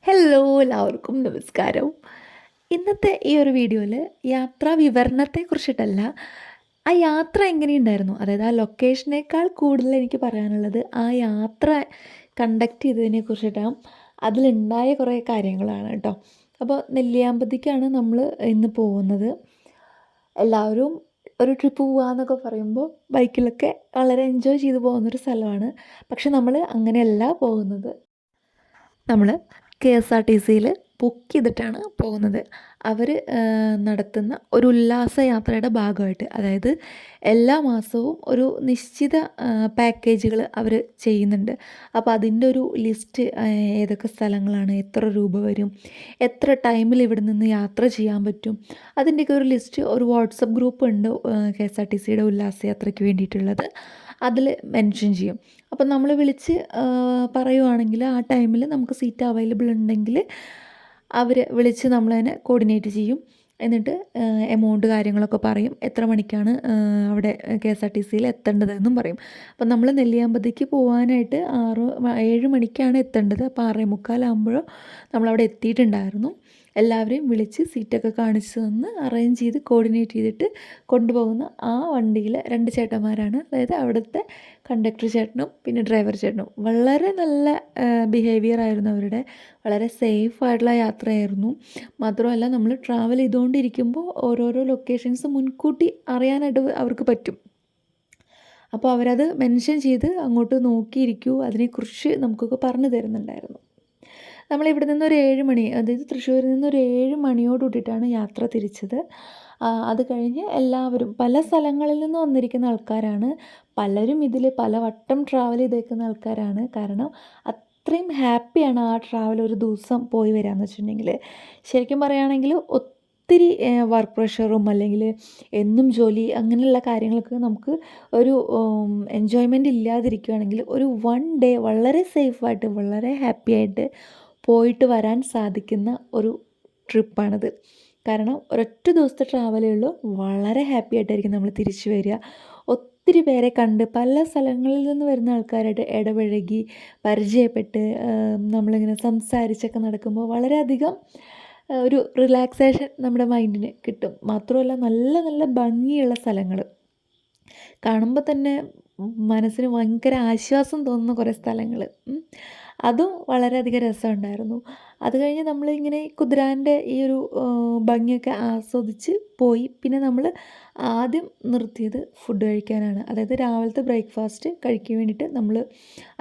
Hello എല്ലാവർക്കും നമസ്കാരം. ഇന്നത്തെ ഈ ഒരു വീഡിയോയിൽ യാത്രാ വിവരണത്തെക്കുറിച്ചിട്ടല്ല, ആ യാത്ര എങ്ങനെയുണ്ടായിരുന്നു, അതായത് ആ ലൊക്കേഷനേക്കാൾ കൂടുതൽ എനിക്ക് പറയാനുള്ളത് ആ യാത്ര കണ്ടക്ട് ചെയ്തതിനെ കുറിച്ചിട്ടാണ്. അതിലുണ്ടായ കുറേ കാര്യങ്ങളാണ് കേട്ടോ. അപ്പോൾ നെല്ലിയാമ്പതിക്കാണ് നമ്മൾ ഇന്ന് പോകുന്നത്. എല്ലാവരും ഒരു ട്രിപ്പ് പോകാമെന്നൊക്കെ പറയുമ്പോൾ ബൈക്കിലൊക്കെ വളരെ എൻജോയ് ചെയ്ത് പോകുന്നൊരു സ്ഥലമാണ്. പക്ഷെ നമ്മൾ അങ്ങനെയല്ല പോകുന്നത്. നമ്മൾ KSRTCയിൽ ബുക്ക് ചെയ്തിട്ടാണ് പോകുന്നത്. അവർ നടത്തുന്ന ഒരു ഉല്ലാസയാത്രയുടെ ഭാഗമായിട്ട്, അതായത് എല്ലാ മാസവും ഒരു നിശ്ചിത പാക്കേജുകൾ അവർ ചെയ്യുന്നുണ്ട്. അപ്പോൾ അതിൻ്റെ ഒരു ലിസ്റ്റ്, ഏതൊക്കെ സ്ഥലങ്ങളാണ്, എത്ര രൂപ വരും, എത്ര ടൈമിൽ ഇവിടെ നിന്ന് യാത്ര ചെയ്യാൻ പറ്റും, അതിൻ്റെയൊക്കെ ഒരു ലിസ്റ്റ് ഒരു വാട്സപ്പ് ഗ്രൂപ്പ് ഉണ്ട് KSRTCയുടെ ഉല്ലാസയാത്രയ്ക്ക് വേണ്ടിയിട്ടുള്ളത്. അതിൽ മെൻഷൻ ചെയ്യും. അപ്പം നമ്മൾ വിളിച്ച് പറയുവാണെങ്കിൽ ആ ടൈമിൽ നമുക്ക് സീറ്റ് അവൈലബിൾ ഉണ്ടെങ്കിൽ അവർ വിളിച്ച് നമ്മളതിനെ കോർഡിനേറ്റ് ചെയ്യും. എന്നിട്ട് എമൗണ്ട് കാര്യങ്ങളൊക്കെ പറയും, എത്ര മണിക്കാണ് അവിടെ KSRTCയിൽ എത്തേണ്ടതെന്നും പറയും. അപ്പം നമ്മൾ നെല്ലിയാമ്പതിക്ക് പോകാനായിട്ട് 7 മണിക്കാണ് എത്തേണ്ടത്. അപ്പോൾ 6:45 നമ്മളവിടെ എത്തിയിട്ടുണ്ടായിരുന്നു. എല്ലാവരെയും വിളിച്ച് സീറ്റൊക്കെ കാണിച്ച് തന്ന് അറേഞ്ച് ചെയ്ത് കോർഡിനേറ്റ് ചെയ്തിട്ട് കൊണ്ടുപോകുന്ന ആ വണ്ടിയിൽ 2 ചേട്ടന്മാരാണ്, അതായത് അവിടുത്തെ കണ്ടക്ടർ ചേട്ടനും പിന്നെ ഡ്രൈവർ ചേട്ടനും. വളരെ നല്ല ബിഹേവിയർ ആയിരുന്നു അവരുടെ. വളരെ സേഫായിട്ടുള്ള യാത്രയായിരുന്നു. മാത്രമല്ല, നമ്മൾ ട്രാവൽ ചെയ്തുകൊണ്ടിരിക്കുമ്പോൾ ഓരോരോ ലൊക്കേഷൻസ് മുൻകൂട്ടി അറിയാനായിട്ട് അവർക്ക് പറ്റും. അപ്പോൾ അവരത് മെൻഷൻ ചെയ്ത് അങ്ങോട്ട് നോക്കിയിരിക്കൂ, അതിനെക്കുറിച്ച് നമുക്കൊക്കെ പറഞ്ഞു തരുന്നുണ്ടായിരുന്നു. നമ്മളിവിടെ നിന്നൊരു 7 മണി, അതായത് തൃശ്ശൂരിൽ നിന്നൊരു 7 മണിയോട് കൂടിയിട്ടാണ് യാത്ര തിരിച്ചത്. അത് കഴിഞ്ഞ് എല്ലാവരും പല സ്ഥലങ്ങളിൽ നിന്ന് വന്നിരിക്കുന്ന ആൾക്കാരാണ്. പലരും ഇതിൽ പലവട്ടം ട്രാവൽ ചെയ്തേക്കുന്ന ആൾക്കാരാണ്. കാരണം അത്രയും ഹാപ്പിയാണ് ആ ട്രാവൽ ഒരു ദിവസം പോയി വരികയെന്ന് വെച്ചിട്ടുണ്ടെങ്കിൽ. ശരിക്കും പറയുകയാണെങ്കിൽ ഒത്തിരി വർക്ക് പ്രഷറും അല്ലെങ്കിൽ എന്നും ജോലി അങ്ങനെയുള്ള കാര്യങ്ങളൊക്കെ നമുക്ക് ഒരു എൻജോയ്മെൻ്റ് ഇല്ലാതിരിക്കുകയാണെങ്കിൽ ഒരു 1 ഡേ വളരെ സേഫായിട്ട് വളരെ ഹാപ്പി ആയിട്ട് പോയിട്ട് വരാൻ സാധിക്കുന്ന ഒരു ട്രിപ്പാണിത്. കാരണം ഒരൊറ്റ ദിവസത്തെ ട്രാവലേ ഉള്ളൂ. വളരെ ഹാപ്പി ആയിട്ടായിരിക്കും നമ്മൾ തിരിച്ചു വരിക. ഒത്തിരി പേരെ കണ്ട് പല സ്ഥലങ്ങളിൽ നിന്ന് വരുന്ന ആൾക്കാരായിട്ട് ഇടപഴകി പരിചയപ്പെട്ട് നമ്മളിങ്ങനെ സംസാരിച്ചൊക്കെ നടക്കുമ്പോൾ വളരെയധികം ഒരു റിലാക്സേഷൻ നമ്മുടെ മൈൻഡിന് കിട്ടും. മാത്രമല്ല, നല്ല നല്ല ഭംഗിയുള്ള സ്ഥലങ്ങൾ കാണുമ്പോൾ തന്നെ മനസ്സിന് ഭയങ്കര ആശ്വാസം തോന്നുന്ന കുറേ സ്ഥലങ്ങൾ. അതും വളരെയധികം രസമുണ്ടായിരുന്നു. അത് കഴിഞ്ഞ് നമ്മളിങ്ങനെ കുതിരാൻ്റെ ഈ ഒരു ഭംഗിയൊക്കെ ആസ്വദിച്ച് പോയി. പിന്നെ നമ്മൾ ആദ്യം നിർത്തിയത് ഫുഡ് കഴിക്കാനാണ്. അതായത് രാവിലത്തെ ബ്രേക്ക്ഫാസ്റ്റ് കഴിക്കാൻ വേണ്ടിയിട്ട് നമ്മൾ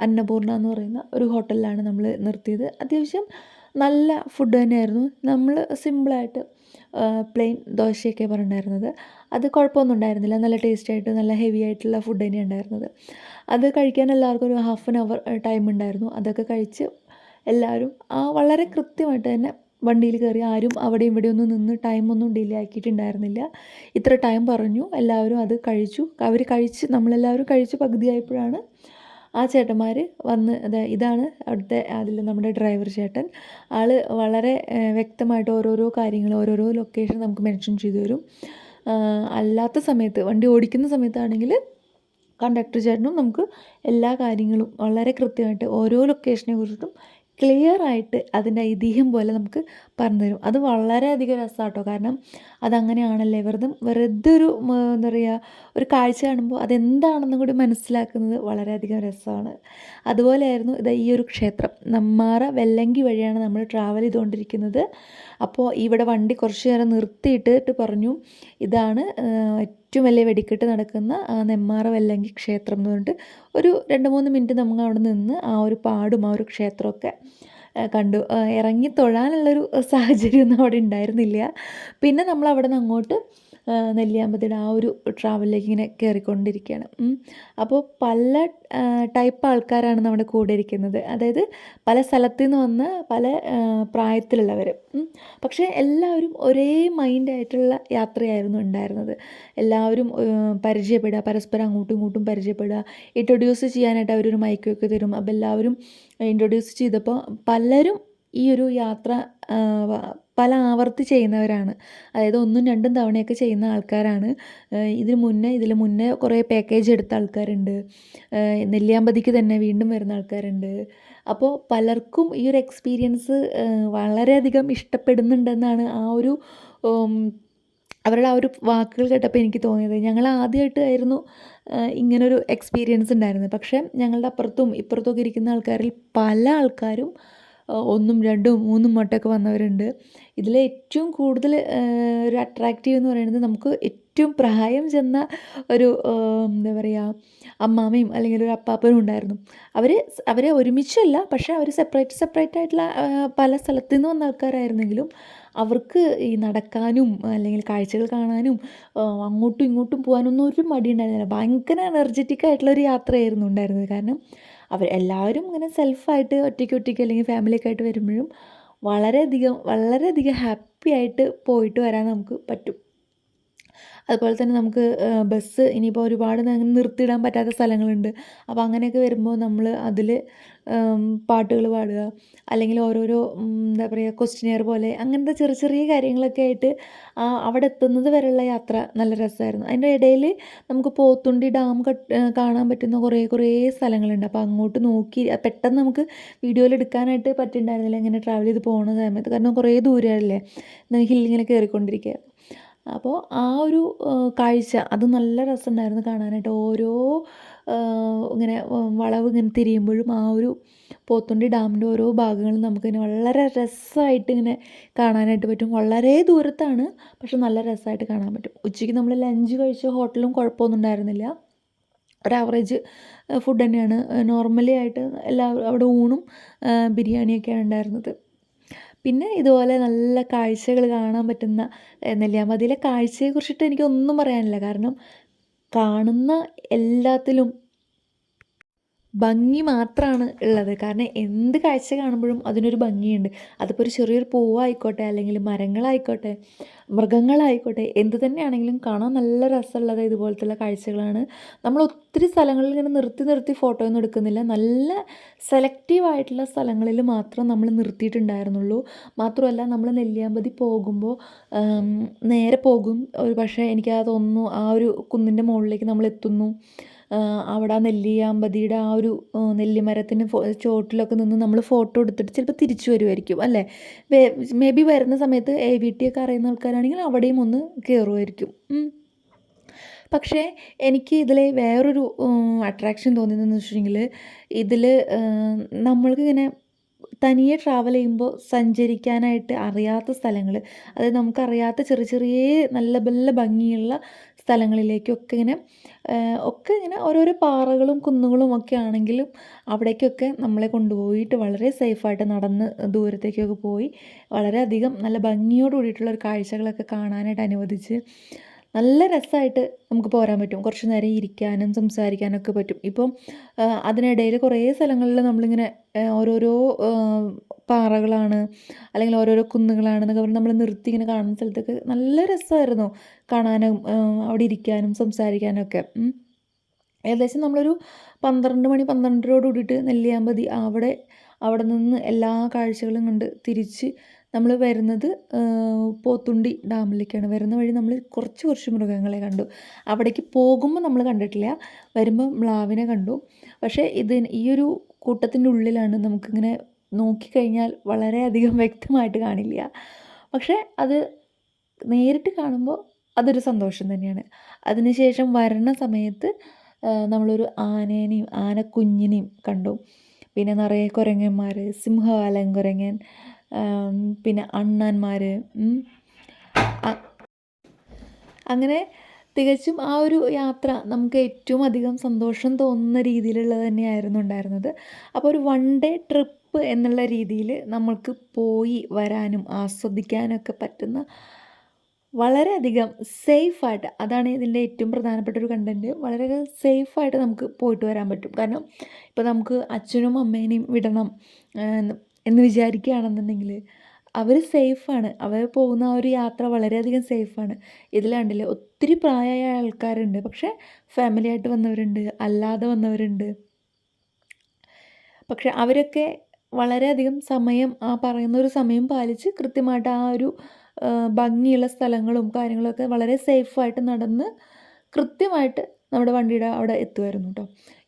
അന്നപൂർണ എന്ന് പറയുന്ന ഒരു ഹോട്ടലിലാണ് നമ്മൾ നിർത്തിയത്. അത്യാവശ്യം നല്ല ഫുഡ് തന്നെയായിരുന്നു. നമ്മൾ സിമ്പിളായിട്ട് പ്ലെയിൻ ദോശയൊക്കെ പറഞ്ഞിട്ടുണ്ടായിരുന്നത്. അത് കുഴപ്പമൊന്നും ഉണ്ടായിരുന്നില്ല. നല്ല ടേസ്റ്റായിട്ട് നല്ല ഹെവി ആയിട്ടുള്ള ഫുഡ് തന്നെയാണ് ഉണ്ടായിരുന്നത്. അത് കഴിക്കാൻ എല്ലാവർക്കും ഒരു ഹാഫ് ആൻ അവർ ടൈം ഉണ്ടായിരുന്നു. അതൊക്കെ കഴിച്ച് എല്ലാവരും വളരെ കൃത്യമായിട്ട് തന്നെ വണ്ടിയിൽ കയറി. ആരും അവിടെയും ഇവിടെയൊന്നും നിന്ന് ടൈമൊന്നും ഡിലേ ആക്കിയിട്ടുണ്ടായിരുന്നില്ല. ഇത്ര ടൈം പറഞ്ഞു, എല്ലാവരും അത് കഴിച്ചു. അവർ കഴിച്ച് നമ്മളെല്ലാവരും കഴിച്ച് പകുതിയായപ്പോഴാണ് ആ ചേട്ടന്മാർ വന്ന്, ഇതാണ് അവിടുത്തെ അതിൽ നമ്മുടെ ഡ്രൈവർ ചേട്ടൻ. ആൾ വളരെ വ്യക്തമായിട്ട് ഓരോരോ കാര്യങ്ങൾ ഓരോരോ ലൊക്കേഷൻ നമുക്ക് മെൻഷൻ ചെയ്തു തരും. അല്ലാത്ത സമയത്ത് വണ്ടി ഓടിക്കുന്ന സമയത്താണെങ്കിൽ കണ്ടക്ടർ ചേട്ടനും നമുക്ക് എല്ലാ കാര്യങ്ങളും വളരെ കൃത്യമായിട്ട് ഓരോ ലൊക്കേഷനെ കുറിച്ചിട്ടും ക്ലിയർ ആയിട്ട് അതിൻ്റെ ഐതിഹ്യം പോലെ നമുക്ക് പറഞ്ഞു തരും. അത് വളരെയധികം രസമാണ് കേട്ടോ. കാരണം അതങ്ങനെയാണല്ലേ, വെറുതെ ഒരു എന്താ പറയുക, ഒരു കാഴ്ച കാണുമ്പോൾ അതെന്താണെന്നും കൂടി മനസ്സിലാക്കുന്നത് വളരെയധികം രസമാണ്. അതുപോലെയായിരുന്നു ഈ ഒരു ക്ഷേത്രം. നെമ്മാറ വെല്ലങ്കി വഴിയാണ് നമ്മൾ ട്രാവൽ ചെയ്തുകൊണ്ടിരിക്കുന്നത്. അപ്പോൾ ഇവിടെ വണ്ടി കുറച്ച് നേരം നിർത്തിയിട്ട് പറഞ്ഞു, ഇതാണ് ഏറ്റവും വലിയ വെടിക്കെട്ട് നടക്കുന്ന നെമ്മാറ വെല്ലങ്കി ക്ഷേത്രം എന്ന് പറഞ്ഞിട്ട് ഒരു 2-3 മിനിറ്റ് നമ്മൾ അവിടെ നിന്ന് ആ ഒരു പാടും ആ ഒരു ക്ഷേത്രമൊക്കെ കണ്ടു. ഇറങ്ങി തൊഴാനുള്ളൊരു സാഹചര്യമൊന്നും അവിടെ ഉണ്ടായിരുന്നില്ല. പിന്നെ നമ്മൾ അവിടെ നിന്ന് അങ്ങോട്ട് നെല്ലിയാമ്പതിയുടെ ആ ഒരു ട്രാവലിലേക്ക് ഇങ്ങനെ കയറിക്കൊണ്ടിരിക്കുകയാണ്. അപ്പോൾ പല ടൈപ്പ് ആൾക്കാരാണ് നമ്മുടെ കൂടെ ഇരിക്കുന്നത്. അതായത് പല സ്ഥലത്തു നിന്ന് വന്ന പല പ്രായത്തിലുള്ളവർ. പക്ഷേ എല്ലാവരും ഒരേ മൈൻഡായിട്ടുള്ള യാത്രയായിരുന്നു ഉണ്ടായിരുന്നത്. എല്ലാവരും പരിചയപ്പെടുക, പരസ്പരം അങ്ങോട്ടും ഇങ്ങോട്ടും പരിചയപ്പെടുക, ഇൻട്രൊഡ്യൂസ് ചെയ്യാനായിട്ട് അവരൊരു മൈക്കൊക്കെ തരും. അപ്പോൾ എല്ലാവരും ഇൻട്രൊഡ്യൂസ് ചെയ്തപ്പോൾ പലരും ഈ ഒരു യാത്ര പല ആവർത്തി ചെയ്യുന്നവരാണ്. അതായത് 1ഉം 2ഉം തവണയൊക്കെ ചെയ്യുന്ന ആൾക്കാരാണ്. ഇതിന് മുന്നേ കുറേ പാക്കേജ് എടുത്ത ആൾക്കാരുണ്ട്. നെല്ലിയാമ്പതിക്ക് തന്നെ വീണ്ടും വരുന്ന ആൾക്കാരുണ്ട്. അപ്പോൾ പലർക്കും ഈ ഒരു എക്സ്പീരിയൻസ് വളരെയധികം ഇഷ്ടപ്പെടുന്നുണ്ടെന്നാണ് ആ ഒരു ഉം, അവരുടെ ആ ഒരു വാക്കുകൾ കേട്ടപ്പോൾ എനിക്ക് തോന്നിയത്. ഞങ്ങൾ ആദ്യമായിട്ടായിരുന്നു ഇങ്ങനൊരു എക്സ്പീരിയൻസ് ഉണ്ടായിരുന്നത്. പക്ഷേ ഞങ്ങളുടെ അപ്പുറത്തും ഇപ്പുറത്തുമൊക്കെ ഇരിക്കുന്ന ആൾക്കാരിൽ പല ആൾക്കാരും 1ഉം 2ഉം 3ഉം വട്ടമൊക്കെ വന്നവരുണ്ട്. ഇതിൽ ഏറ്റവും കൂടുതൽ ഒരു അട്രാക്റ്റീവ് എന്ന് പറയുന്നത് നമുക്ക് ഏറ്റവും പ്രായം ചെന്ന ഒരു എന്താ പറയുക, അമ്മാമ്മയും അല്ലെങ്കിൽ ഒരു അപ്പാപ്പനും ഉണ്ടായിരുന്നു. അവരെ ഒരുമിച്ചല്ല, പക്ഷേ അവർ സെപ്പറേറ്റ് സെപ്പറേറ്റ് ആയിട്ടുള്ള പല സ്ഥലത്തു നിന്ന് വന്ന ആൾക്കാരായിരുന്നെങ്കിലും അവർക്ക് ഈ നടക്കാനും അല്ലെങ്കിൽ കാഴ്ചകൾ കാണാനും അങ്ങോട്ടും ഇങ്ങോട്ടും പോകാനൊന്നും ഒരു മടി ഉണ്ടായിരുന്നില്ല. ഭയങ്കര എനർജറ്റിക് ആയിട്ടുള്ളൊരു യാത്രയായിരുന്നു ഉണ്ടായിരുന്നത്. കാരണം എല്ലാവരും ഇങ്ങനെ സെൽഫായിട്ട് ഒറ്റയ്ക്ക് ഒറ്റയ്ക്ക് അല്ലെങ്കിൽ ഫാമിലിയൊക്കെ ആയിട്ട് വരുമ്പോഴും വളരെയധികം വളരെയധികം ഹാപ്പി ആയിട്ട് പോയിട്ട് വരാൻ നമുക്ക് പറ്റും. അതുപോലെ തന്നെ നമുക്ക് ബസ് ഇനിയിപ്പോൾ ഒരുപാട് നിർത്തിയിടാൻ പറ്റാത്ത സ്ഥലങ്ങളുണ്ട്. അപ്പോൾ അങ്ങനെയൊക്കെ വരുമ്പോൾ നമ്മൾ അതിൽ പാട്ടുകൾ പാടുക, അല്ലെങ്കിൽ ഓരോരോ എന്താ പറയുക, ക്വസ്റ്റിനെയർ പോലെ അങ്ങനത്തെ ചെറിയ ചെറിയ കാര്യങ്ങളൊക്കെ ആയിട്ട് അവിടെ എത്തുന്നത് വരെയുള്ള യാത്ര നല്ല രസമായിരുന്നു. അതിൻ്റെ ഇടയിൽ നമുക്ക് പോത്തുണ്ടി ഡാം കാണാൻ പറ്റുന്ന കുറേ കുറേ സ്ഥലങ്ങളുണ്ട്. അപ്പോൾ അങ്ങോട്ട് നോക്കി പെട്ടെന്ന് നമുക്ക് വീഡിയോയിൽ എടുക്കാനായിട്ട് പറ്റുന്നുണ്ടായിരുന്നില്ല ഇങ്ങനെ ട്രാവൽ ചെയ്ത് പോകുന്ന സമയത്ത്. കാരണം കുറേ ദൂരമല്ലേ, ഹില്ലിങ്ങനെ കയറിക്കൊണ്ടിരിക്കുക. അപ്പോൾ ആ ഒരു കാഴ്ച അത് നല്ല രസമുണ്ടായിരുന്നു കാണാനായിട്ട്. ഓരോ ഇങ്ങനെ വളവ് ഇങ്ങനെ തിരിയുമ്പോഴും ആ ഒരു പോത്തുണ്ടി ഡാമിൻ്റെ ഓരോ ഭാഗങ്ങളും നമുക്കിങ്ങനെ വളരെ രസമായിട്ട് ഇങ്ങനെ കാണാനായിട്ട് പറ്റും. വളരെ ദൂരത്താണ്, പക്ഷെ നല്ല രസമായിട്ട് കാണാൻ പറ്റും. ഉച്ചയ്ക്ക് നമ്മൾ ലഞ്ച് കഴിച്ച ഹോട്ടലും കുഴപ്പമൊന്നും ഉണ്ടായിരുന്നില്ല. ഒരു ആവറേജ് ഫുഡ് തന്നെയാണ്. നോർമലി ആയിട്ട് അവിടെ ഊണും ബിരിയാണിയൊക്കെയാണ് ഉണ്ടായിരുന്നത്. പിന്നെ ഇതുപോലെ നല്ല കാഴ്ചകൾ കാണാൻ പറ്റുന്ന നെല്ലിയാമ്പതിയിലെ കാഴ്ചയെക്കുറിച്ചിട്ട് എനിക്കൊന്നും പറയാനില്ല. കാരണം കാണുന്ന എല്ലാത്തിലും ഭംഗി മാത്രമാണ് ഉള്ളത്. കാരണം എന്ത് കാഴ്ച കാണുമ്പോഴും അതിനൊരു ഭംഗിയുണ്ട്. അതിപ്പോൾ ഒരു ചെറിയൊരു പൂവായിക്കോട്ടെ, അല്ലെങ്കിൽ മരങ്ങളായിക്കോട്ടെ, മൃഗങ്ങളായിക്കോട്ടെ, എന്ത് തന്നെയാണെങ്കിലും കാണാൻ നല്ല രസമുള്ളത് ഇതുപോലത്തുള്ള കാഴ്ചകളാണ്. നമ്മൾ ഒത്തിരി സ്ഥലങ്ങളിൽ ഇങ്ങനെ നിർത്തി നിർത്തി ഫോട്ടോയൊന്നും എടുക്കുന്നില്ല. നല്ല സെലക്റ്റീവ് ആയിട്ടുള്ള സ്ഥലങ്ങളിൽ മാത്രം നമ്മൾ നിർത്തിയിട്ടുണ്ടായിരുന്നുള്ളൂ. മാത്രമല്ല നമ്മൾ നെല്ലിയാമ്പതി പോകുമ്പോൾ നേരെ പോകും. ഒരു പക്ഷേ എനിക്ക് തോന്നുന്നു ആ ഒരു കുന്നിൻ്റെ മുകളിലേക്ക് നമ്മൾ എത്തുന്നു. അവിടെ ആ നെല്ലിയാമ്പതിയുടെ ആ ഒരു നെല്ലിമരത്തിന് ചോട്ടിലൊക്കെ നിന്ന് നമ്മൾ ഫോട്ടോ എടുത്തിട്ട് ചിലപ്പോൾ തിരിച്ചു വരുമായിരിക്കും അല്ലേ. മേ ബി വരുന്ന സമയത്ത് AVT ഒക്കെ അറിയുന്ന ആൾക്കാരാണെങ്കിൽ അവിടെയും ഒന്ന് കയറുമായിരിക്കും. പക്ഷേ എനിക്ക് ഇതിൽ വേറൊരു അട്രാക്ഷൻ തോന്നിയതെന്ന് വെച്ചിട്ടുണ്ടെങ്കിൽ, ഇതിൽ നമ്മൾക്കിങ്ങനെ തനിയെ ട്രാവൽ ചെയ്യുമ്പോൾ സഞ്ചരിക്കാനായിട്ട് അറിയാത്ത സ്ഥലങ്ങൾ, അതായത് നമുക്കറിയാത്ത ചെറിയ ചെറിയ നല്ല നല്ല ഭംഗിയുള്ള സ്ഥലങ്ങളിലേക്കൊക്കെ ഇങ്ങനെ ഓരോരോ പാറകളും കുന്നുകളും ഒക്കെ ആണെങ്കിലും അവിടേക്കൊക്കെ നമ്മളെ കൊണ്ടുപോയിട്ട് വളരെ സേഫായിട്ട് നടന്ന് ദൂരത്തേക്കൊക്കെ പോയി വളരെയധികം നല്ല ഭംഗിയോട് കൂടിയിട്ടുള്ള ഒരു കാഴ്ചകളൊക്കെ കാണാനായിട്ട് അനുവദിച്ച് നല്ല രസമായിട്ട് നമുക്ക് പോരാൻ പറ്റും. കുറച്ച് നേരം ഇരിക്കാനും സംസാരിക്കാനൊക്കെ പറ്റും. ഇപ്പം അതിനിടയിൽ കുറേ സ്ഥലങ്ങളിൽ നമ്മളിങ്ങനെ ഓരോരോ പാറകളാണ് അല്ലെങ്കിൽ ഓരോരോ കുന്നുകളാണെന്നൊക്കെ പറഞ്ഞ് നമ്മൾ നിർത്തി ഇങ്ങനെ കാണുന്ന സ്ഥലത്തൊക്കെ നല്ല രസമായിരുന്നു കാണാനും അവിടെ ഇരിക്കാനും സംസാരിക്കാനും ഒക്കെ. ഏകദേശം നമ്മളൊരു 12 മണി 12:30 കൂടിയിട്ട് നെല്ലിയാമ്പതി അവിടെ നിന്ന് എല്ലാ കാഴ്ചകളും കണ്ട് തിരിച്ച് നമ്മൾ വരുന്നത് പോത്തുണ്ടി ഡാമിലേക്കാണ്. വരുന്ന വഴി നമ്മൾ കുറച്ച് മൃഗങ്ങളെ കണ്ടു. അവിടേക്ക് പോകുമ്പോൾ നമ്മൾ കണ്ടിട്ടില്ല, വരുമ്പോൾ മ്ലാവിനെ കണ്ടു. പക്ഷേ ഈ ഒരു കൂട്ടത്തിൻ്റെ ഉള്ളിലാണ്, നമുക്കിങ്ങനെ നോക്കിക്കഴിഞ്ഞാൽ വളരെയധികം വ്യക്തമായിട്ട് കാണില്ല. പക്ഷേ അത് നേരിട്ട് കാണുമ്പോൾ അതൊരു സന്തോഷം തന്നെയാണ്. അതിനുശേഷം വരണ സമയത്ത് നമ്മളൊരു ആനേനെയും ആനക്കുഞ്ഞിനെയും കണ്ടു. പിന്നെ നിറയെ കുരങ്ങന്മാർ, സിംഹവാലൻ കുരങ്ങൻ, പിന്നെ അണ്ണാന്മാർ, അങ്ങനെ തികച്ചും ആ ഒരു യാത്ര നമുക്ക് ഏറ്റവും അധികം സന്തോഷം തോന്നുന്ന രീതിയിലുള്ളത് തന്നെയായിരുന്നു ഉണ്ടായിരുന്നത്. അപ്പോൾ ഒരു 1 ഡേ ട്രിപ്പ് എന്നുള്ള രീതിയിൽ നമ്മൾക്ക് പോയി വരാനും ആസ്വദിക്കാനൊക്കെ പറ്റുന്ന വളരെയധികം സേഫായിട്ട്, അതാണ് ഇതിൻ്റെ ഏറ്റവും പ്രധാനപ്പെട്ട ഒരു കണ്ടൻറ്റ്. വളരെ സേഫായിട്ട് നമുക്ക് പോയിട്ട് വരാൻ പറ്റും. കാരണം ഇപ്പോൾ നമുക്ക് അച്ഛനും അമ്മേനെയും വിടണം എന്ന് വിചാരിക്കുകയാണെന്നുണ്ടെങ്കിൽ അവർ സേഫാണ്. അവർ പോകുന്ന ആ ഒരു യാത്ര വളരെയധികം സേഫാണ്. ഇതിൽ കണ്ടില്ലേ, ഒത്തിരി പ്രായമായ ആൾക്കാരുണ്ട്, പക്ഷേ ഫാമിലി ആയിട്ട് വന്നവരുണ്ട്, അല്ലാതെ വന്നവരുണ്ട്. പക്ഷെ അവരൊക്കെ വളരെയധികം സമയം പറയുന്ന ഒരു സമയം പാലിച്ച് കൃത്യമായിട്ട് ആ ഒരു ഭംഗിയുള്ള സ്ഥലങ്ങളും കാര്യങ്ങളൊക്കെ വളരെ സേഫായിട്ട് നടന്ന് കൃത്യമായിട്ട് നമ്മുടെ വണ്ടിയുടെ അവിടെ എത്തുമായിരുന്നു കേട്ടോ.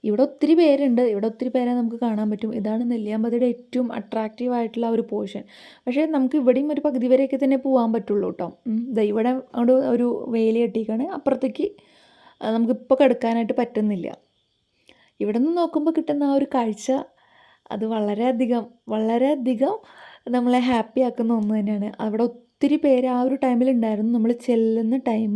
ഇവിടെ ഒത്തിരി പേരുണ്ട്. ഇവിടെ ഒത്തിരി പേരെ നമുക്ക് കാണാൻ പറ്റും. ഇതാണ് നെല്ലിയാമ്പതിയുടെ ഏറ്റവും അട്രാക്റ്റീവ് ആയിട്ടുള്ള ഒരു പോർഷൻ. പക്ഷേ നമുക്ക് ഇവിടെയും ഒരു പകുതി വരെയൊക്കെ തന്നെ പോകാൻ പറ്റുള്ളൂ കേട്ടോ. ദേ ഇവിടെ അവിടെ ഒരു വേലി കെട്ടിയേക്കാണ്. അപ്പുറത്തേക്ക് നമുക്കിപ്പോൾ കിടക്കാനായിട്ട് പറ്റുന്നില്ല. ഇവിടെ നിന്ന് നോക്കുമ്പോൾ കിട്ടുന്ന ആ ഒരു കാഴ്ച അത് വളരെയധികം നമ്മളെ ഹാപ്പി ആക്കുന്ന ഒന്ന് തന്നെയാണ്. അവിടെ ഒത്തിരി പേര് ആ ഒരു ടൈമിലുണ്ടായിരുന്നു. നമ്മൾ ചെല്ലുന്ന ടൈം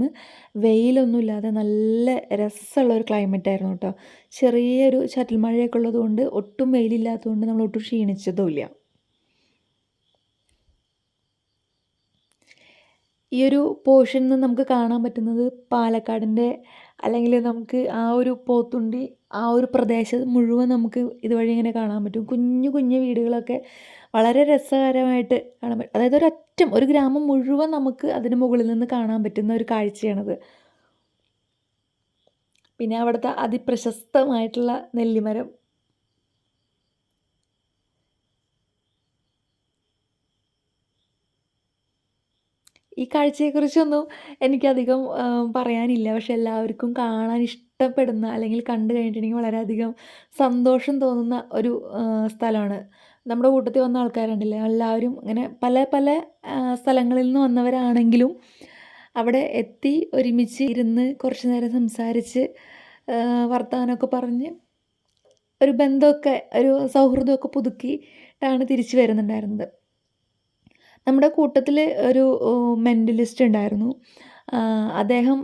വെയിലൊന്നുമില്ലാതെ നല്ല രസമുള്ള ഒരു ക്ലൈമറ്റ് ആയിരുന്നു കേട്ടോ. ചെറിയൊരു ചാറ്റൽ മഴയൊക്കെ ഉള്ളതുകൊണ്ട് ഒട്ടും വെയിലില്ലാത്തതുകൊണ്ട് നമ്മൾ ഒട്ടും ക്ഷീണിച്ചതുമില്ല. ഈ ഒരു പോർഷനിൽ നിന്ന് നമുക്ക് കാണാൻ പറ്റുന്നത് പാലക്കാടിൻ്റെ അല്ലെങ്കിൽ നമുക്ക് ആ ഒരു പോത്തുണ്ടി ആ ഒരു പ്രദേശം മുഴുവൻ നമുക്ക് ഇതുവഴി ഇങ്ങനെ കാണാൻ പറ്റും. കുഞ്ഞു കുഞ്ഞു വീടുകളൊക്കെ വളരെ രസകരമായിട്ട് കാണാൻ പറ്റും. അതായത് ഒരറ്റം ഒരു ഗ്രാമം മുഴുവൻ നമുക്ക് അതിന് മുകളിൽ നിന്ന് കാണാൻ പറ്റുന്ന ഒരു കാഴ്ചയാണത്. പിന്നെ അവിടുത്തെ അതിപ്രശസ്തമായിട്ടുള്ള നെല്ലിമരം. ഈ കാഴ്ചയെക്കുറിച്ചൊന്നും എനിക്കധികം പറയാനില്ല. പക്ഷെ എല്ലാവർക്കും കാണാൻ ഇഷ്ടപ്പെടുന്ന അല്ലെങ്കിൽ കണ്ടു കഴിഞ്ഞിട്ടുണ്ടെങ്കിൽ വളരെയധികം സന്തോഷം തോന്നുന്ന ഒരു സ്ഥലമാണ്. നമ്മുടെ കൂട്ടത്തിൽ വന്ന ആൾക്കാരുണ്ടല്ലേ, എല്ലാവരും ഇങ്ങനെ പല പല സ്ഥലങ്ങളിൽ നിന്ന് വന്നവരാണെങ്കിലും അവിടെ എത്തി ഒരുമിച്ച് ഇരുന്ന് കുറച്ച് നേരം സംസാരിച്ച് വർത്തമാനമൊക്കെ പറഞ്ഞ് ഒരു ബന്ധമൊക്കെ ഒരു സൗഹൃദമൊക്കെ പുതുക്കിയിട്ടാണ് തിരിച്ചു വരുന്നുണ്ടായിരുന്നത്. നമ്മുടെ കൂട്ടത്തിൽ ഒരു മെൻ്റലിസ്റ്റ് ഉണ്ടായിരുന്നു. അദ്ദേഹം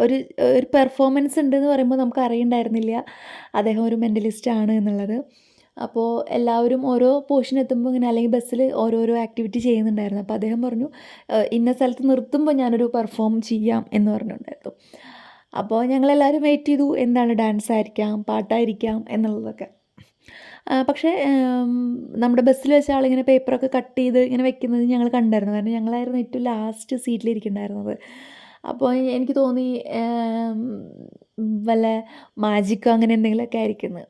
ഒരു ഒരു പെർഫോമൻസ് ഉണ്ടെന്ന് പറയുമ്പോൾ നമുക്ക് അറിയണ്ടായിരുന്നില്ല അദ്ദേഹം ഒരു മെൻ്റലിസ്റ്റ് ആണ് എന്നുള്ളത്. അപ്പോൾ എല്ലാവരും ഓരോ പോർഷൻ എത്തുമ്പോൾ ഇങ്ങനെ അല്ലെങ്കിൽ ബസ്സിൽ ഓരോരോ ആക്ടിവിറ്റി ചെയ്യുന്നുണ്ടായിരുന്നു. അപ്പോൾ അദ്ദേഹം പറഞ്ഞു ഇന്ന സ്ഥലത്ത് നിർത്തുമ്പോൾ ഞാനൊരു പെർഫോം ചെയ്യാം എന്ന് പറഞ്ഞിട്ടുണ്ടായിരുന്നു. അപ്പോൾ ഞങ്ങളെല്ലാവരും വെയിറ്റ് ചെയ്തു, എന്താണ് ഡാൻസ് ആയിരിക്കാം, പാട്ടായിരിക്കാം എന്നുള്ളതൊക്കെ. പക്ഷേ നമ്മുടെ ബസ്സിൽ വെച്ച ആളിങ്ങനെ പേപ്പറൊക്കെ കട്ട് ചെയ്ത് ഇങ്ങനെ വെക്കുന്നത് ഞങ്ങൾ കണ്ടായിരുന്നു. കാരണം ഞങ്ങളായിരുന്നു ഏറ്റവും ലാസ്റ്റ് സീറ്റിലിരിക്കുന്നുണ്ടായിരുന്നത്. അപ്പോൾ എനിക്ക് തോന്നി വല്ല മാജിക്കോ അങ്ങനെ എന്തെങ്കിലുമൊക്കെ ആയിരിക്കുമെന്ന്.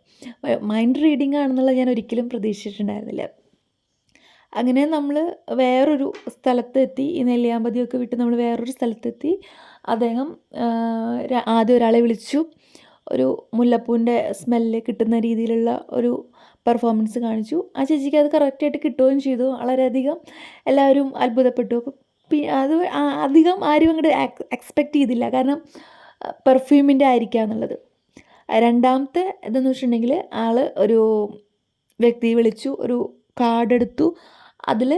മൈൻഡ് റീഡിംഗ് ആണെന്നുള്ളത് ഞാൻ ഒരിക്കലും പ്രതീക്ഷിച്ചിട്ടുണ്ടായിരുന്നില്ല. അങ്ങനെ നമ്മൾ വേറൊരു സ്ഥലത്തെത്തി. ഈ നെല്ലിയാമ്പതിയൊക്കെ വിട്ട് നമ്മൾ വേറൊരു സ്ഥലത്തെത്തി. അദ്ദേഹം ആദ്യം ഒരാളെ വിളിച്ചു. ഒരു മുല്ലപ്പൂവിൻ്റെ സ്മെല്ല് കിട്ടുന്ന രീതിയിലുള്ള ഒരു പെർഫോമൻസ് കാണിച്ചു. ആ ചേച്ചിക്ക് അത് കറക്റ്റായിട്ട് കിട്ടുകയും ചെയ്തു. വളരെയധികം എല്ലാവരും അത്ഭുതപ്പെട്ടു. അപ്പോൾ അത് അധികം ആരും അങ്ങോട്ട് എക്സ്പെക്റ്റ് ചെയ്തില്ല. കാരണം പെർഫ്യൂമിൻ്റെ ആയിരിക്കുക എന്നുള്ളത്. രണ്ടാമത്തെ ഇതെന്ന് വെച്ചിട്ടുണ്ടെങ്കിൽ ആൾ ഒരു വ്യക്തിയെ വിളിച്ചു, ഒരു കാർഡ് എടുത്തു. അതിൽ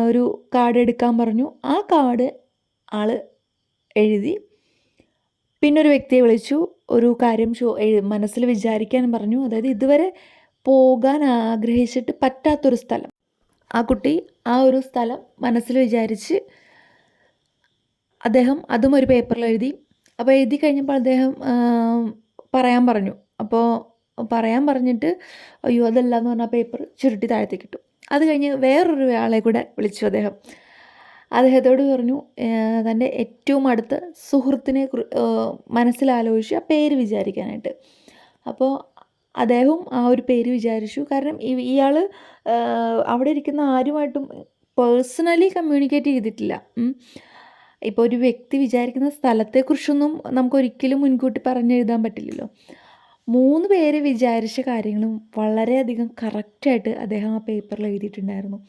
ഒരു കാർഡ് എടുക്കാൻ പറഞ്ഞു. ആ കാർഡ് ആൾ എഴുതി. പിന്നൊരു വ്യക്തിയെ വിളിച്ചു, ഒരു കാര്യം മനസ്സിൽ വിചാരിക്കാൻ പറഞ്ഞു. അതായത് ഇതുവരെ പോകാൻ ആഗ്രഹിച്ചിട്ട് പറ്റാത്തൊരു സ്ഥലം. ആ കുട്ടി ആ ഒരു സ്ഥലം മനസ്സിൽ വിചാരിച്ച് അദ്ദേഹം അതും ഒരു പേപ്പറിൽ എഴുതി. അപ്പോൾ എഴുതി കഴിഞ്ഞപ്പോൾ അദ്ദേഹം പറയാൻ പറഞ്ഞു. അപ്പോൾ പറയാൻ പറഞ്ഞിട്ട് അയ്യോ അതല്ല എന്ന് പറഞ്ഞാൽ പേപ്പർ ചുരുട്ടി താഴത്തേക്ക് ഇട്ടു. അത് കഴിഞ്ഞ് വേറൊരു ആളെ കൂടെ വിളിച്ചു അദ്ദേഹത്തോട് പറഞ്ഞു തൻ്റെ ഏറ്റവും അടുത്ത സുഹൃത്തിനെ മനസ്സിലാലോചിച്ച് ആ പേര് വിചാരിക്കാനായിട്ട്. അപ്പോൾ അദ്ദേഹവും ആ ഒരു പേര് വിചാരിച്ചു. കാരണം ഇയാൾ അവിടെ ഇരിക്കുന്ന ആരുമായിട്ടും പേഴ്സണലി കമ്മ്യൂണിക്കേറ്റ് ചെയ്തിട്ടില്ല. ഇപ്പോൾ ഒരു വ്യക്തി വിചാരിക്കുന്ന സ്ഥലത്തെക്കുറിച്ചൊന്നും നമുക്കൊരിക്കലും മുൻകൂട്ടി പറഞ്ഞെഴുതാൻ പറ്റില്ലല്ലോ. 3 പേര് വിചാരിച്ച കാര്യങ്ങളും വളരെയധികം കറക്റ്റായിട്ട് അദ്ദേഹം ആ പേപ്പറിൽ എഴുതിയിട്ടുണ്ടായിരുന്നു.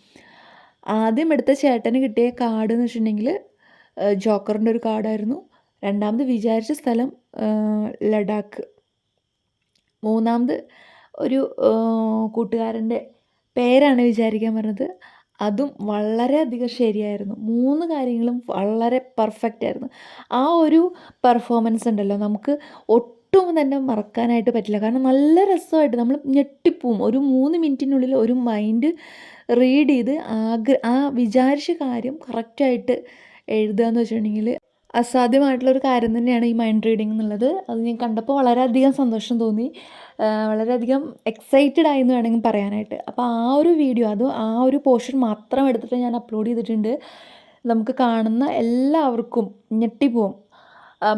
ആദ്യം എടുത്ത ചേട്ടന് കിട്ടിയ കാർഡ് എന്ന് വെച്ചിട്ടുണ്ടെങ്കിൽ ജോക്കറിൻ്റെ ഒരു കാർഡായിരുന്നു. രണ്ടാമത് വിചാരിച്ച സ്ഥലം ലഡാക്ക്. മൂന്നാമത് ഒരു കൂട്ടുകാരൻ്റെ പേരാണ് വിചാരിക്കാൻ പറഞ്ഞത്. അതും വളരെയധികം ശരിയായിരുന്നു. 3 കാര്യങ്ങളും വളരെ പെർഫെക്റ്റ് ആയിരുന്നു. ആ ഒരു പെർഫോമൻസ് ഉണ്ടല്ലോ നമുക്ക് ഒട്ടും തന്നെ മറക്കാനായിട്ട് പറ്റില്ല. കാരണം നല്ല രസമായിട്ട് നമ്മൾ ഞെട്ടിപ്പോവും. ഒരു 3 മിനിറ്റിനുള്ളിൽ ഒരു മൈൻഡ് റീഡ് ചെയ്ത് ആ വിചാരിച്ച കാര്യം കറക്റ്റായിട്ട് എഴുതുക എന്ന് വെച്ചിട്ടുണ്ടെങ്കിൽ അസാധ്യമായിട്ടുള്ളൊരു കാര്യം തന്നെയാണ് ഈ മൈൻഡ് റീഡിംഗ് എന്നുള്ളത്. അത് ഞാൻ കണ്ടപ്പോൾ വളരെയധികം സന്തോഷം തോന്നി. വളരെയധികം എക്സൈറ്റഡ് ആയി എന്ന് വേണമെങ്കിൽ പറയാനായിട്ട്. അപ്പോൾ ആ ഒരു വീഡിയോ ആ ഒരു പോർഷൻ മാത്രം എടുത്തിട്ട് ഞാൻ അപ്ലോഡ് ചെയ്തിട്ടുണ്ട്. നമുക്ക് കാണുന്ന എല്ലാവർക്കും ഞെട്ടിപ്പോവും.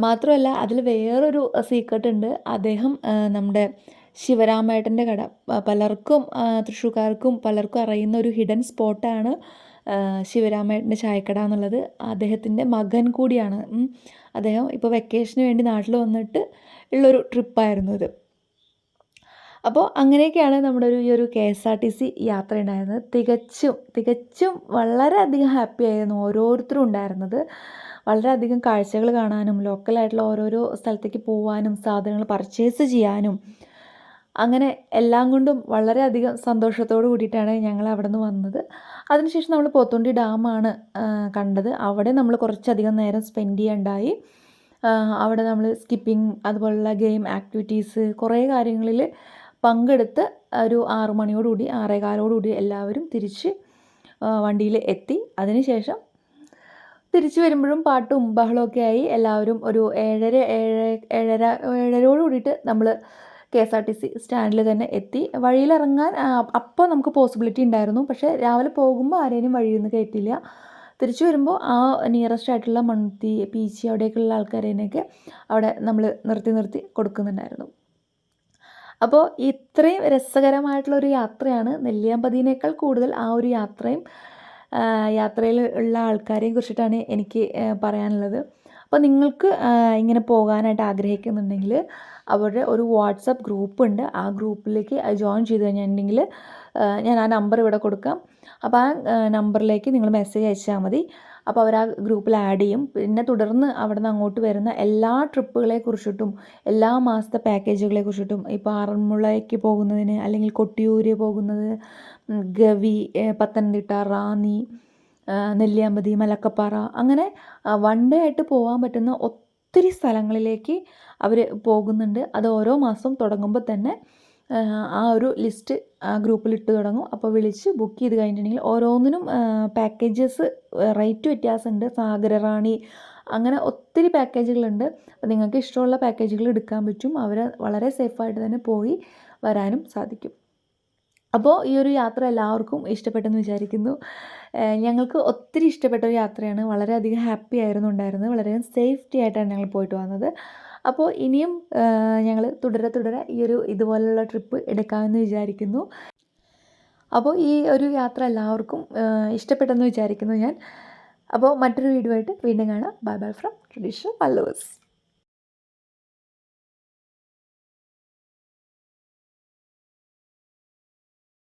മാത്രമല്ല അതിൽ വേറൊരു സീക്രട്ട് ഉണ്ട്. അദ്ദേഹം നമ്മുടെ ശിവരാമേട്ടൻ്റെ കട. പലർക്കും തൃശ്ശൂർക്കാർക്കും പലർക്കും അറിയുന്ന ഒരു ഹിഡൻ സ്പോട്ടാണ് ശിവരാമേട്ടൻ്റെ ചായക്കട എന്നുള്ളത്. അദ്ദേഹത്തിൻ്റെ മകൻ കൂടിയാണ്. അദ്ദേഹം ഇപ്പോൾ വെക്കേഷന് വേണ്ടി നാട്ടിൽ വന്നിട്ട് ഉള്ളൊരു ട്രിപ്പായിരുന്നു ഇത്. അപ്പോൾ അങ്ങനെയൊക്കെയാണ് നമ്മുടെ ഈ ഒരു KSRTC യാത്ര ഉണ്ടായിരുന്നത്. തികച്ചും വളരെയധികം ഹാപ്പി ആയിരുന്നു ഓരോരുത്തരും ഉണ്ടായിരുന്നത്. വളരെയധികം കാഴ്ചകൾ കാണാനും ലോക്കലായിട്ടുള്ള ഓരോരോ സ്ഥലത്തേക്ക് പോകാനും സാധനങ്ങൾ പർച്ചേസ് ചെയ്യാനും അങ്ങനെ എല്ലാം കൊണ്ടും വളരെയധികം സന്തോഷത്തോട് കൂടിയിട്ടാണ് ഞങ്ങൾ അവിടെ നിന്ന് വന്നത്. അതിനുശേഷം നമ്മൾ പോത്തുണ്ടി ഡാമാണ് കണ്ടത്. അവിടെ നമ്മൾ കുറച്ചധികം നേരം സ്പെൻഡ് ചെയ്യാനുണ്ടായി. അവിടെ നമ്മൾ സ്കിപ്പിംഗ് അതുപോലുള്ള ഗെയിം ആക്ടിവിറ്റീസ് കുറേ കാര്യങ്ങളിൽ പങ്കെടുത്ത് ഒരു 6 മണിയോടുകൂടി 6:15 എല്ലാവരും തിരിച്ച് വണ്ടിയിൽ എത്തി. അതിനുശേഷം തിരിച്ചു വരുമ്പോഴും പാട്ടും ബഹളമൊക്കെ ആയി എല്ലാവരും ഒരു 7:30 കൂടിയിട്ട് നമ്മൾ KSRTC സ്റ്റാൻഡിൽ തന്നെ എത്തി. വഴിയിലിറങ്ങാൻ അപ്പോൾ നമുക്ക് പോസിബിലിറ്റി ഉണ്ടായിരുന്നു. പക്ഷേ രാവിലെ പോകുമ്പോൾ ആരെയും വഴിയിൽ നിന്ന് കയറ്റില്ല. തിരിച്ചു വരുമ്പോൾ ആ നിയറസ്റ്റ് ആയിട്ടുള്ള മണ്ണുത്തി പീച്ചി അവിടേക്കുള്ള ആൾക്കാരേനെയൊക്കെ അവിടെ നമ്മൾ നിർത്തി കൊടുക്കുന്നുണ്ടായിരുന്നു. അപ്പോൾ ഇത്രയും രസകരമായിട്ടുള്ളൊരു യാത്രയാണ്. നെല്ലിയാമ്പതിയേക്കാൾ കൂടുതൽ ആ ഒരു യാത്രയിൽ ഉള്ള ആൾക്കാരെയും കുറിച്ചിട്ടാണ് എനിക്ക് പറയാനുള്ളത്. അപ്പോൾ നിങ്ങൾക്ക് ഇങ്ങനെ പോകാനായിട്ട് ആഗ്രഹിക്കുന്നുണ്ടെങ്കിൽ അവരുടെ ഒരു വാട്സപ്പ് ഗ്രൂപ്പുണ്ട്. ആ ഗ്രൂപ്പിലേക്ക് ജോയിൻ ചെയ്ത് കഴിഞ്ഞിട്ടുണ്ടെങ്കിൽ ഞാൻ ആ നമ്പർ ഇവിടെ കൊടുക്കാം. അപ്പോൾ ആ നമ്പറിലേക്ക് നിങ്ങൾ മെസ്സേജ് അയച്ചാൽ മതി. അപ്പോൾ അവർ ആ ഗ്രൂപ്പിൽ ആഡ് ചെയ്യും. പിന്നെ തുടർന്ന് അവിടെ നിന്ന് അങ്ങോട്ട് വരുന്ന എല്ലാ ട്രിപ്പുകളെ കുറിച്ചിട്ടും എല്ലാ മാസത്തെ പാക്കേജുകളെ കുറിച്ചിട്ടും ഇപ്പോൾ ആറന്മുളയ്ക്ക് പോകുന്നതിന് അല്ലെങ്കിൽ കൊട്ടിയൂർ പോകുന്നത്, ഗവി, പത്തനംതിട്ട, റാന്നി, നെല്ലിയാമ്പതി, മലക്കപ്പാറ അങ്ങനെ വൺ ഡേ ആയിട്ട് പോകാൻ പറ്റുന്ന ഒത്തിരി സ്ഥലങ്ങളിലേക്ക് അവർ പോകുന്നുണ്ട്. അത് ഓരോ മാസം തുടങ്ങുമ്പോൾ തന്നെ ആ ഒരു ലിസ്റ്റ് ആ ഗ്രൂപ്പിൽ ഇട്ട് തുടങ്ങും. അപ്പോൾ വിളിച്ച് ബുക്ക് ചെയ്ത് കഴിഞ്ഞിട്ടുണ്ടെങ്കിൽ ഓരോന്നിനും പാക്കേജസ് റേറ്റ് വ്യത്യാസമുണ്ട്. സാഗരറാണി അങ്ങനെ ഒത്തിരി പാക്കേജുകളുണ്ട്. അപ്പോൾ നിങ്ങൾക്ക് ഇഷ്ടമുള്ള പാക്കേജുകൾ എടുക്കാൻ പറ്റും. അവർ വളരെ സേഫായിട്ട് തന്നെ പോയി വരാനും സാധിക്കും. അപ്പോൾ ഈ ഒരു യാത്ര എല്ലാവർക്കും ഇഷ്ടപ്പെട്ടെന്ന് വിചാരിക്കുന്നു. ഞങ്ങൾക്ക് ഒത്തിരി ഇഷ്ടപ്പെട്ട ഒരു യാത്രയാണ്. വളരെയധികം ഹാപ്പി ആയിരുന്നു ഉണ്ടായിരുന്നത്. വളരെയധികം സേഫ്റ്റി ആയിട്ടാണ് ഞങ്ങൾ പോയിട്ട് വന്നത്. അപ്പോൾ ഇനിയും ഞങ്ങൾ തുടരെ ഇതുപോലുള്ള ട്രിപ്പ് എടുക്കാമെന്ന് വിചാരിക്കുന്നു. അപ്പോൾ ഈ ഒരു യാത്ര എല്ലാവർക്കും ഇഷ്ടപ്പെട്ടെന്ന് വിചാരിക്കുന്നു ഞാൻ. അപ്പോൾ മറ്റൊരു വീഡിയോ ആയിട്ട് വീണ്ടും കാണാം. Bye from traditional പല്ലൂസ്.